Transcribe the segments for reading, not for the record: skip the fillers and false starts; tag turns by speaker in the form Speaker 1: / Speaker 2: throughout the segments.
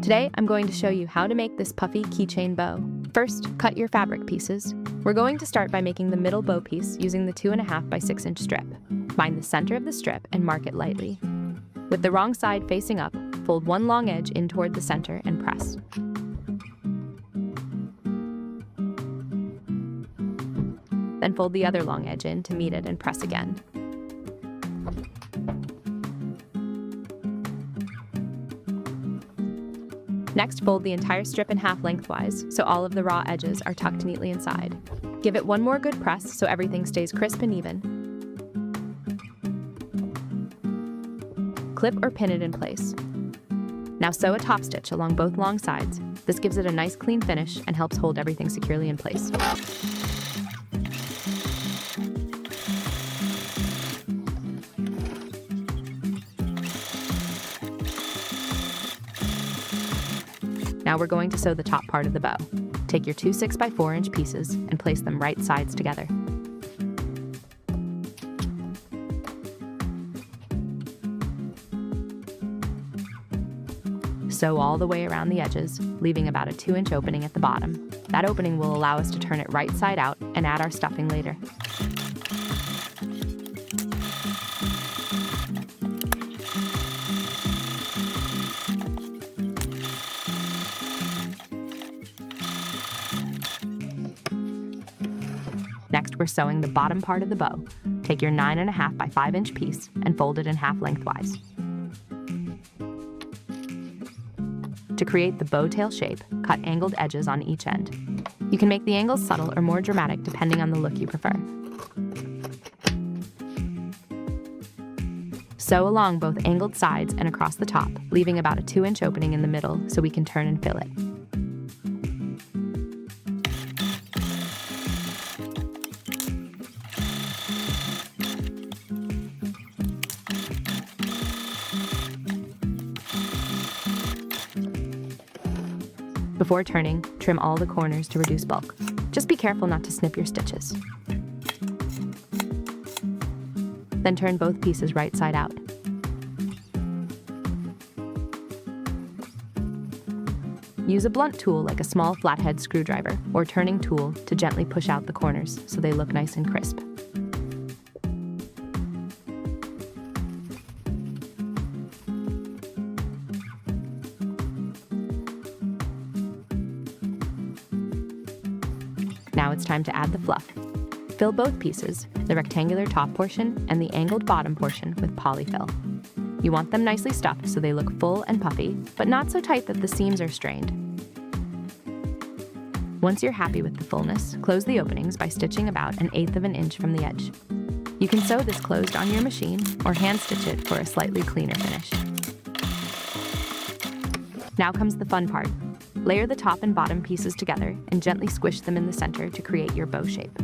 Speaker 1: Today, I'm going to show you how to make this puffy keychain bow. First, cut your fabric pieces. We're going to start by making the middle bow piece using the 2.5 by 6 inch strip. Find the center of the strip and mark it lightly. With the wrong side facing up, fold one long edge in toward the center and press. Then fold the other long edge in to meet it and press again. Next, fold the entire strip in half lengthwise, so all of the raw edges are tucked neatly inside. Give it one more good press so everything stays crisp and even. Clip or pin it in place. Now sew a top stitch along both long sides. This gives it a nice clean finish and helps hold everything securely in place. Now we're going to sew the top part of the bow. Take your two 6 by 4 inch pieces and place them right sides together. Sew all the way around the edges, leaving about a 2 inch opening at the bottom. That opening will allow us to turn it right side out and add our stuffing later. Next, we're sewing the bottom part of the bow. Take your 9.5 by 5 inch piece and fold it in half lengthwise. To create the bow tail shape, cut angled edges on each end. You can make the angles subtle or more dramatic depending on the look you prefer. Sew along both angled sides and across the top, leaving about a 2 inch opening in the middle so we can turn and fill it. Before turning, trim all the corners to reduce bulk. Just be careful not to snip your stitches. Then turn both pieces right side out. Use a blunt tool like a small flathead screwdriver or turning tool to gently push out the corners so they look nice and crisp. Now it's time to add the fluff. Fill both pieces, the rectangular top portion and the angled bottom portion, with Polyfil. You want them nicely stuffed so they look full and puffy, but not so tight that the seams are strained. Once you're happy with the fullness, close the openings by stitching about 1/8 of an inch from the edge. You can sew this closed on your machine or hand stitch it for a slightly cleaner finish. Now comes the fun part. Layer the top and bottom pieces together and gently squish them in the center to create your bow shape.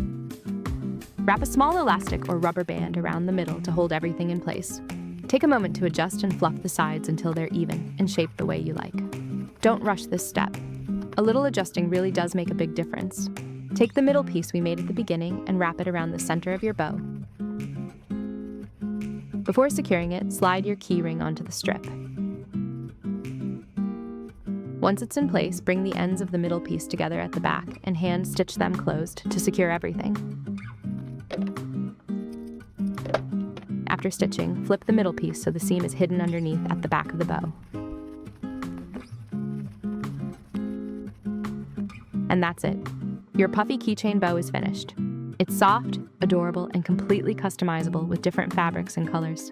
Speaker 1: Wrap a small elastic or rubber band around the middle to hold everything in place. Take a moment to adjust and fluff the sides until they're even and shaped the way you like. Don't rush this step. A little adjusting really does make a big difference. Take the middle piece we made at the beginning and wrap it around the center of your bow. Before securing it, slide your key ring onto the strip. Once it's in place, bring the ends of the middle piece together at the back and hand stitch them closed to secure everything. After stitching, flip the middle piece so the seam is hidden underneath at the back of the bow. And that's it. Your puffy keychain bow is finished. It's soft, adorable, and completely customizable with different fabrics and colors.